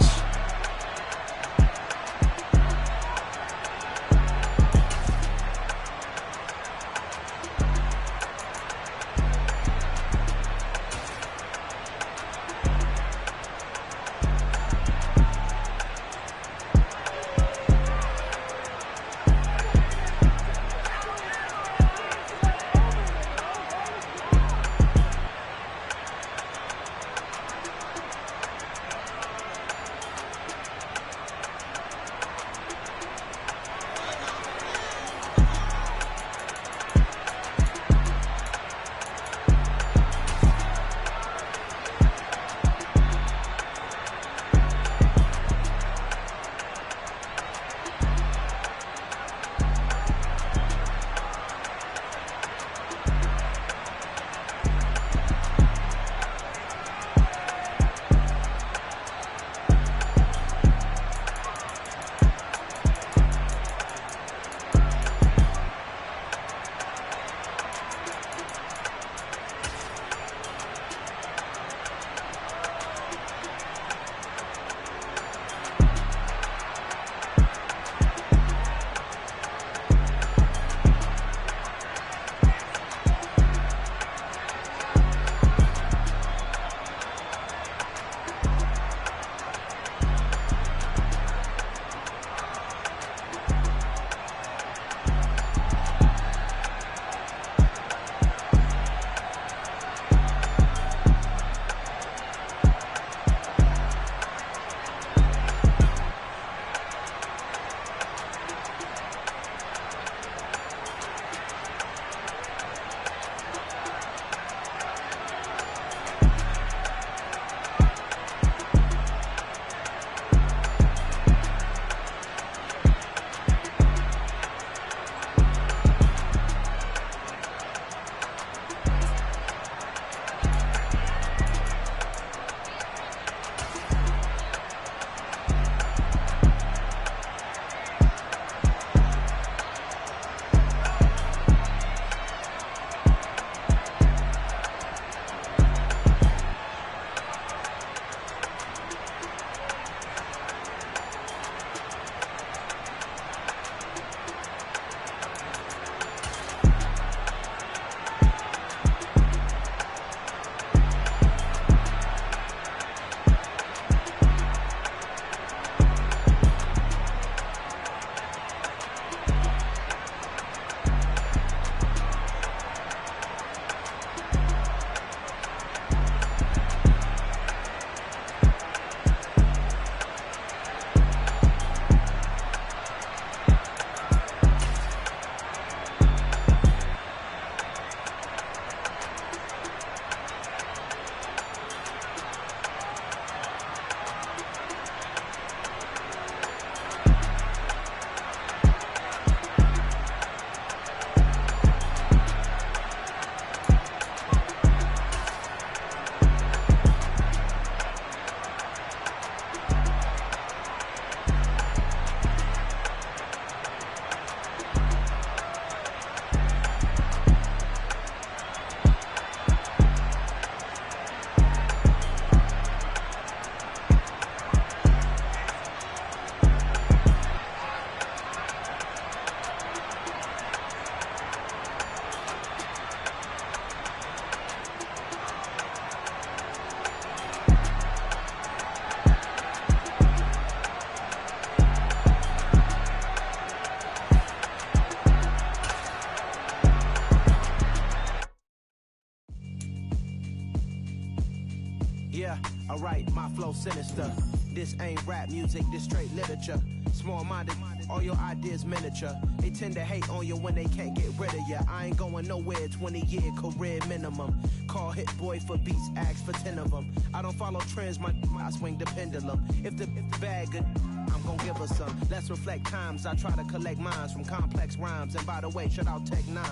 Alright, my flow sinister. This ain't rap music, this straight literature. Small-minded, all your ideas miniature. They tend to hate on you when they can't get rid of you. I ain't going nowhere, 20-year career minimum. Call Hit Boy for beats, ask for 10 of them. I don't follow trends, I swing the pendulum. If the bag good, I'm gon' give her some. Let's reflect times, I try to collect minds from complex rhymes. And by the way, shout out Tech 9.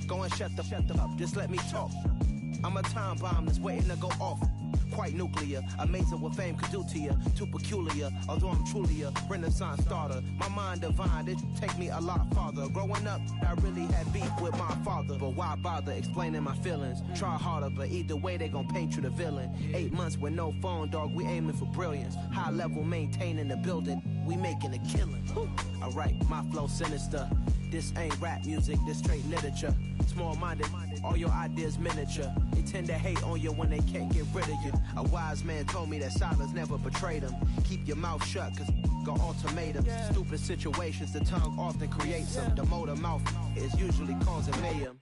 Go and shut the up, just let me talk. I'm a time bomb that's waiting to go off. Quite nuclear, amazing what fame could do to you. Too peculiar, although I'm truly a renaissance starter. My mind divine, it take me a lot farther. Growing up, I really had beef with my father. But why bother explaining my feelings? Try harder, but either way they gon' paint you the villain. 8 months with no phone, dog, we aiming for brilliance. High level maintaining the building, we making a killing. Alright, my flow sinister. This ain't rap music, this straight literature. Small-minded, all your ideas miniature. They tend to hate on you when they can't get rid of you. A wise man told me that silence never betrayed him. Keep your mouth shut, cause got ultimatums. Stupid situations, the tongue often creates them. The motor mouth is usually causing mayhem.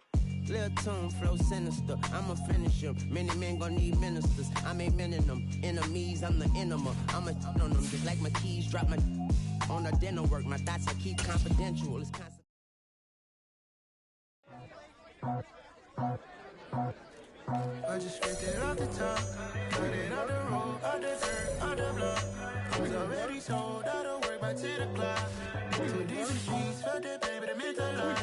Lil' tune, flow sinister, I'ma finish him. Many men gon' need ministers, I'm a men in them. Enemies, I'm the enema. I'ma on them, just like my keys, drop my on the dinner work. My thoughts I keep confidential. It's constant. I just ripped it off the top, cut it on the road, on the dirt, on the block. I was already sold, I don't work by 10 o'clock. Too deep in the streets, felt that baby, that meant a lot.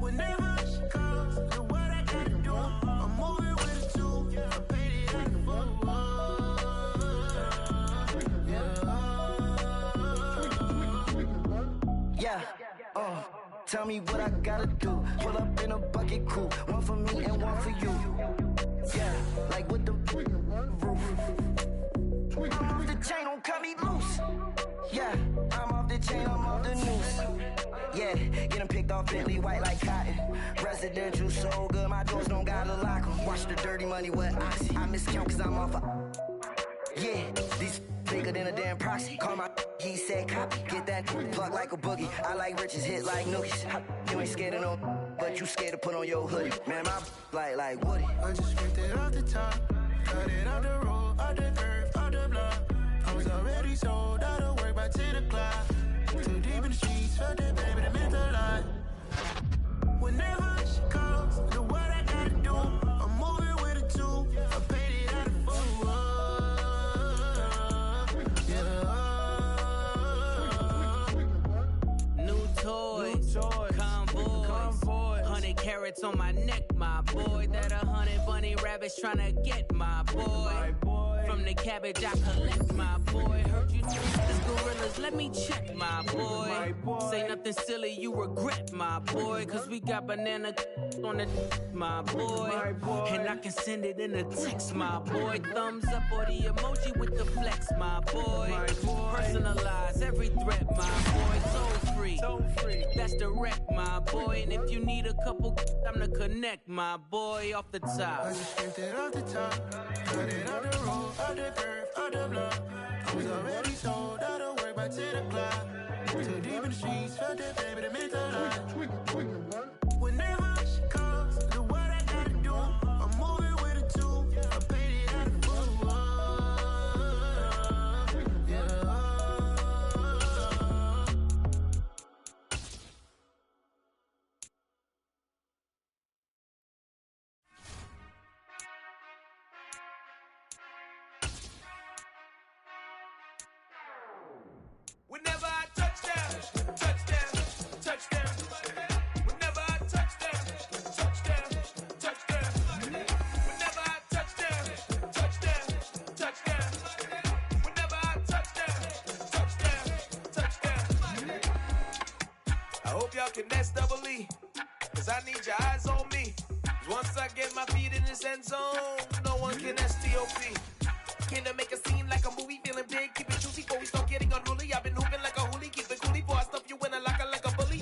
Whenever she calls, look what I gotta do. I'm moving with a two, I paid it out the full. Yeah, tell me what I gotta do. Pull up in a bucket crew, one for me and one for you. Yeah, like with the roof. I'm off the chain, don't cut me loose. Yeah, I'm off the chain, I'm off the noose. Yeah, getting picked off Bentley white like cotton. Residential so good, my doors don't gotta lock 'em. Watch the dirty money with oxy. I miscount cause I'm off yeah, these bigger than a damn proxy. Call my he said copy. Get that plug like a boogie. I like riches, hit like nookies. You ain't scared of no, but you scared to put on your hoodie. Man, my like Woody. I just ripped it off the top, cut it on the road, on the curve, on the block. I was already sold, I don't work by 10 o'clock. Too deep in the streets, felt that baby, that meant a lot. Whenever she calls, look what I gotta do. I'm moving with a two, I paid it out of full. New toys, convoys, 100 carats on my neck, my boy. That 100 bunny rabbits tryna get my boy. From the cabbage I collect, my boy. Heard you this gorillas, let me check, my boy. Say nothing silly, you regret, my boy. Cause we got banana on the my boy. And I can send it in a text, my boy. Thumbs up or the emoji with the flex, my boy. Personalize every threat, my boy. Toll free, that's direct, my boy. And if you need a couple, I'm to connect, my boy. Off the top. I just ripped it off the top, cut it on the road, on the curve, on the block. I was already sold, I don't work by 10 o'clock. Too deep in the streets, felt that baby, that meant a lot. Whenever she calls, look what I gotta do. I'm moving with a two, I paid it out of full. Whenever I touch down, touchdown, touchdown. Whenever I touch down, touchdown, touchdown. Whenever I touch down, touchdown, touchdown. Whenever I touch down, touchdown, touchdown. I hope y'all can nest double E, cause I need your eyes on me. Cause once I get my feet in this end zone, no one can STOP. Came to make a scene like a movie, feeling big, keep it juicy before we start getting unruly. I've been hooping like a hoolie, keep it coolie before I stuff you in a locker like a bully.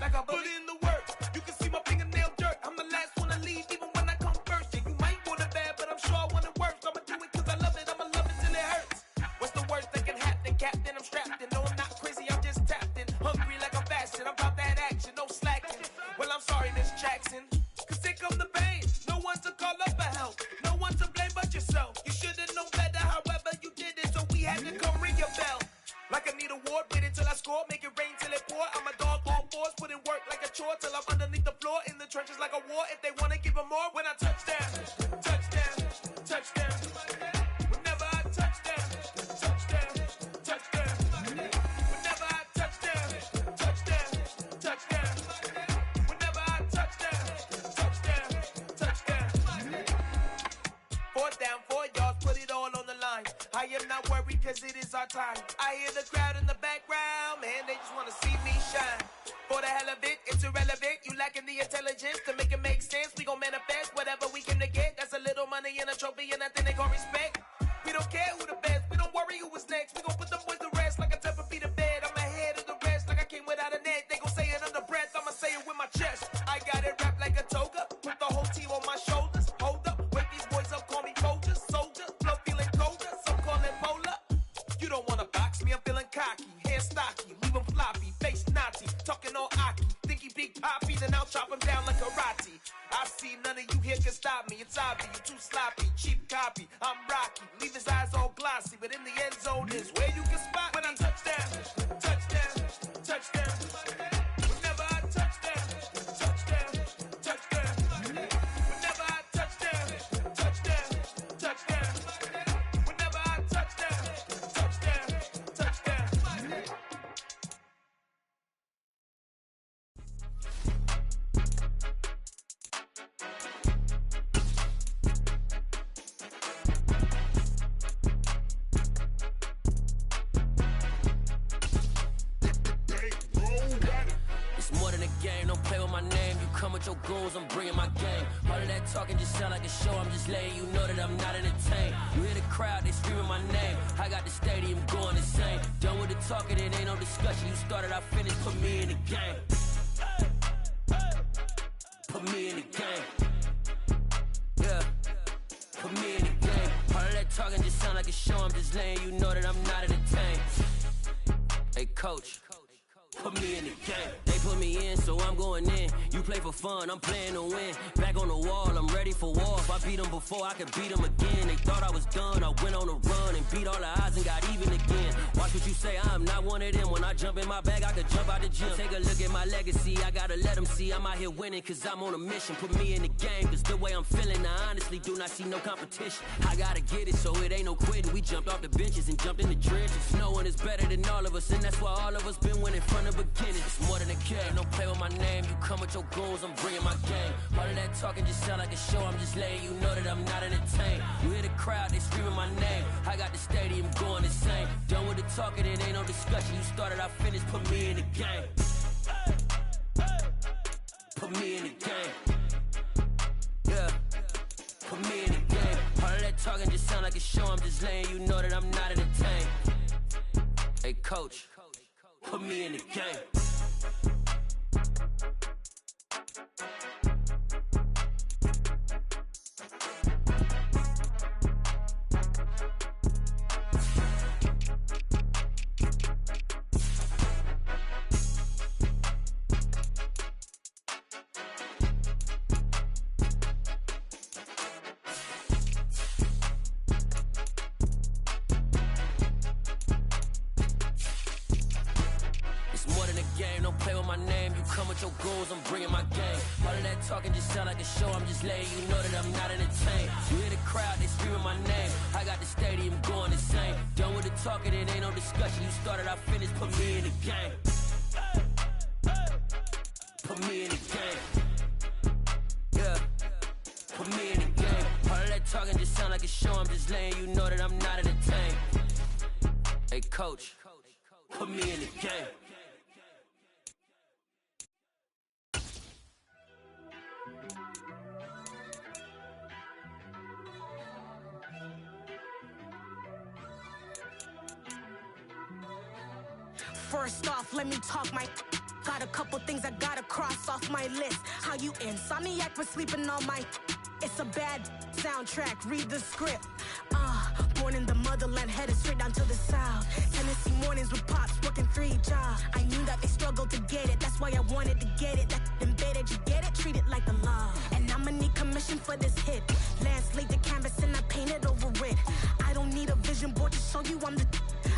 Like a bully in the work, you can see my fingernail dirt. I'm the last one to leave, even when I come first. Yeah, you might want it bad, but I'm sure I want it worse. I'ma do it cause I love it, I'ma love it till it hurts. What's the worst that can happen, Captain? I'm strapped in, no I'm not crazy, I'm just tapped in. Hungry like I'm fasting, I'm about that action, no slacking. Well, I'm sorry, Miss Jackson, cause here come the pain. No one to call up for help, no one to blame but yourself. You should till I'm underneath the floor in the trenches like a war. If they wanna give them more, when I touch down, touchdown, touchdown. Whenever I touch down, touchdown, touchdown. Whenever I touch down, touchdown, touchdown. Whenever I touch down, touchdown, touchdown. 4th down, 4 yards, put it all on the line. I am not worried cause it is our time. I hear the crowd in the background, man, they just wanna see me shine. For the hell of it, it's irrelevant. You lacking the intelligence to make it make sense. We gon' manifest whatever we came to get. That's a little money and a trophy and nothing they gon' respect. We don't care who the best, we don't worry who was next. We gon' put them boys to rest like a Tempur-Pedic to bed. I'm ahead of the rest like I came without a net. They gon' say it under breath, I'ma say it with my chest. I got it wrapped like a toga, put the whole team on my shoulders. Hold up, wake these boys up, call me soldier, soldier. Flow feeling colder, some call it polar. You don't wanna box me, I'm feeling cocky. Hair stocky, leave him floppy, face naughty. Talking all aki, think he big poppy, then I'll chop him down like karate. I see none of you here can stop me. It's obvious, you too sloppy, cheap copy. I'm rocky, leave his eyes all glossy, but in the end zone is where you can spot when I touch down, touchdown, touchdown. Whenever I touch down, touchdown, touchdown. Whenever I touch down, touchdown, touchdown. Whenever I touch down, touchdown, touchdown. It's more than a game, don't play with my name. You come with your goons, I'm bringing my game. All of that talking just sound like a show, I'm just letting you know that I'm not entertained. You hear the crowd, they screaming my name. I got the stadium going insane. Done with the talking, it ain't no discussion. You started, I finished, put me in the game. Put me in the game. Yeah, put me in the game. All of that talking just sound like a show, I'm just letting you know that I'm not entertained. Hey coach, put me in the game. They put me in, so I'm going in. You play for fun, I'm playing to win. Back on the wall, I'm ready for war. If I beat them before, I could beat them again. They thought I was done, I went on a run and beat all the odds and got even again. Watch what you say, I'm not one of them. When I jump in my bag, I could jump out the gym. Take a look at my legacy, I gotta let them see I'm out here winning, cause I'm on a mission. Put me in the game, cause the way I'm feeling, I honestly do not see no competition. I gotta get it, so it ain't no quitting. We jumped off the benches and jumped in the trenches. No one is better than all of us, and that's why all of us been winning from the beginning. It's more than a game, don't play with my name. You come with your goons, I'm bringing my game. All of that talking just sound like a show, I'm just letting you know that I'm not entertained. You hear the crowd, they screaming my name. I got the stadium going insane. Done with the talking, it ain't no discussion. You started, I finished, put me in the game. Put me in the game. Yeah, put me in the game. All of that talking just sound like a show, I'm just letting you know that I'm not entertained. Hey coach, put me in the game. Your goals, I'm bringing my game. All of that talking just sound like a show, I'm just letting you know that I'm not entertained. You hear the crowd, they screaming my name. I got the stadium going insane. Done with the talking, it ain't no discussion. You started, I finished, put me in the game. Put me in the game. Yeah, put me in the game. All of that talking just sound like a show, I'm just letting you know that I'm not entertained. Hey coach, put me in the game. First off, let me talk my. Got a couple things I gotta cross off my list. How you insomniac for sleeping on my. It's a bad soundtrack, read the script. Born in the motherland, headed straight down to the south. Tennessee mornings with pops, working 3 jobs. I knew that they struggled to get it, that's why I wanted to get it. That embedded, you get it, treat it like the law. And I'ma need commission for this hit. Lance laid the canvas and I painted over it. I don't need a vision board to show you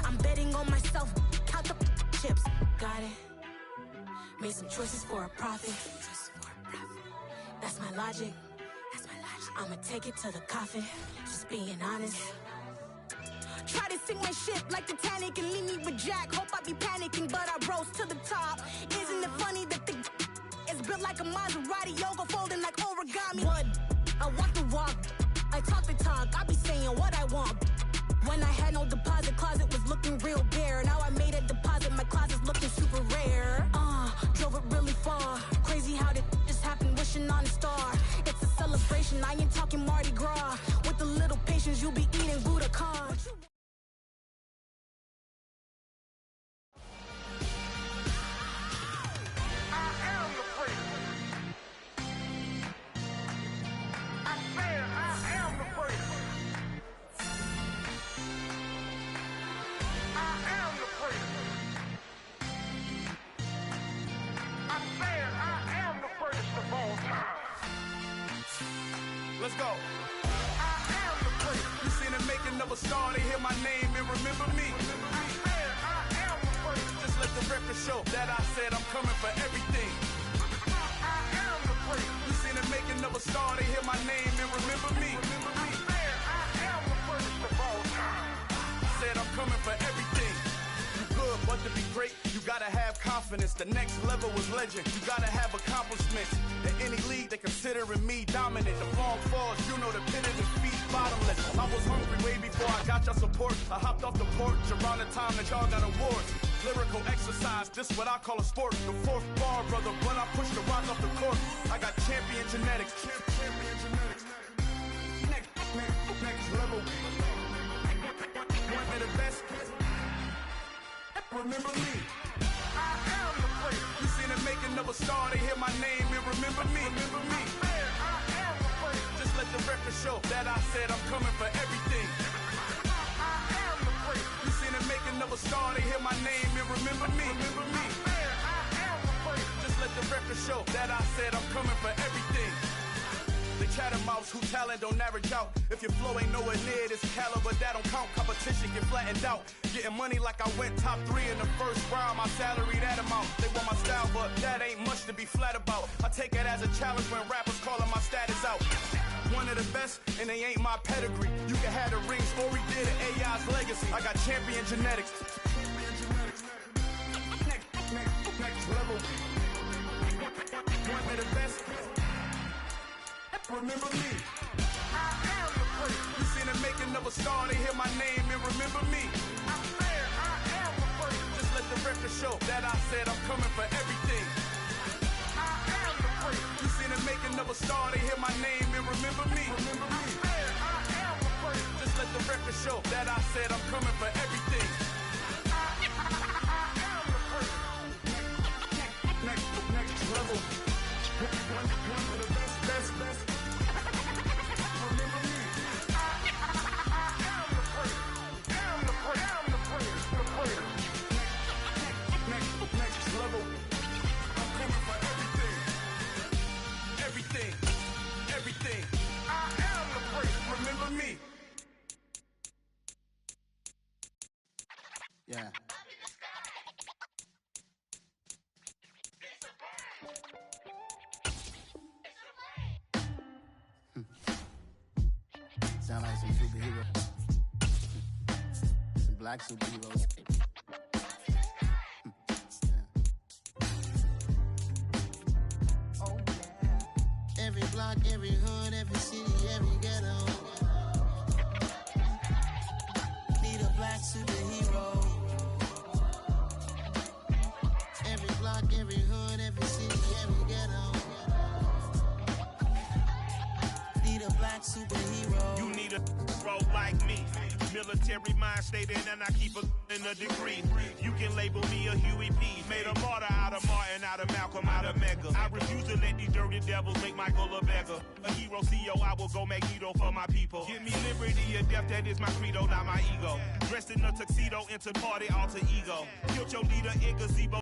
I'm betting on myself, count the chips. Got it. Made some choices for a profit. That's my logic. I'ma take it to the coffin. Just being honest. Try to sink my ship like Titanic and leave me with Jack. Hope I be panicking, but I rose to the top. Isn't it funny that the is built like a Maserati, yoga folding like origami? What? I walk the walk, I talk the talk. I be saying what I want. When I had no deposit, closet was looking real bare. Now I made a deposit, my closet's looking super rare. Drove it really far. Crazy how did just happen, wishing on a star. It's a celebration, I ain't talking Mardi Gras. With a little patience, you'll be eating Budokan. Let's go. I am the great. You seen the making of a star, they hear my name and remember me. I am the great. Just let the record show that I said I'm coming for everything. I am the great. You seen the making of a star, they hear my name and remember me. I am the greatest of all time. Said I'm coming for everything. You good, but to be great, you gotta have confidence. The next level was legend. You gotta have accomplishments. In any league, they considering me dominant. The long falls, you know the pit of the feet bottomless. I was hungry way before I got your support. I hopped off the porch around the time that y'all got awards. Lyrical exercise, this what I call a sport. The fourth bar, brother, when I push the rock off the court. I got champion genetics. Champion genetics. Next level. One of the best. Remember me. I am the great. You seen the making of a star, they hear my name and remember me. Remember me. I am the great. Just let the record show that I said I'm coming for everything. I am the great. You seen the making of a star, they hear my name and remember me. Remember me. I am the great. Just let the record show that I said I'm coming for everything. The chattermouths who talent don't average out. If your flow ain't nowhere near this caliber, that don't count. Competition get flattened out. Getting money like I went top 3 in the first round. My salary that amount. They want my style, but that ain't much to be flat about. I take it as a challenge when rappers calling my status out. One of the best, and they ain't my pedigree. You can have the rings, or we did it, AI's legacy. I got champion genetics. Next level. One of the best. Remember me. I am the great. You seen the making of a star, they hear my name and remember me. I am the great. Just let the record show that I said I'm coming for everything. I am the great. You seen the making of a star, they hear my name and remember me. Remember me. I am the great. Just let the record show that I said I'm coming for everything. I am the great. Next level. One of the best. Everything. I am the great. Remember me. Yeah. Sound like some superheroes. Some black superheroes. Every block, every hood, every city, every ghetto. Need a black superhero. Every block, every hood, every city, every ghetto. Need a black superhero. You need a role like me. Military mind stated, and I keep in a degree. You can label me a Huey P. Made a martyr out of Martin, out of Malcolm, out of Mega. I refuse to let these dirty devils make Michael a beggar. A hero CEO, I will go Magneto for my people. Give me liberty or death, that is my credo, not my ego. Dressed in a tuxedo, enter party, alter ego. Killed your leader in gazebo.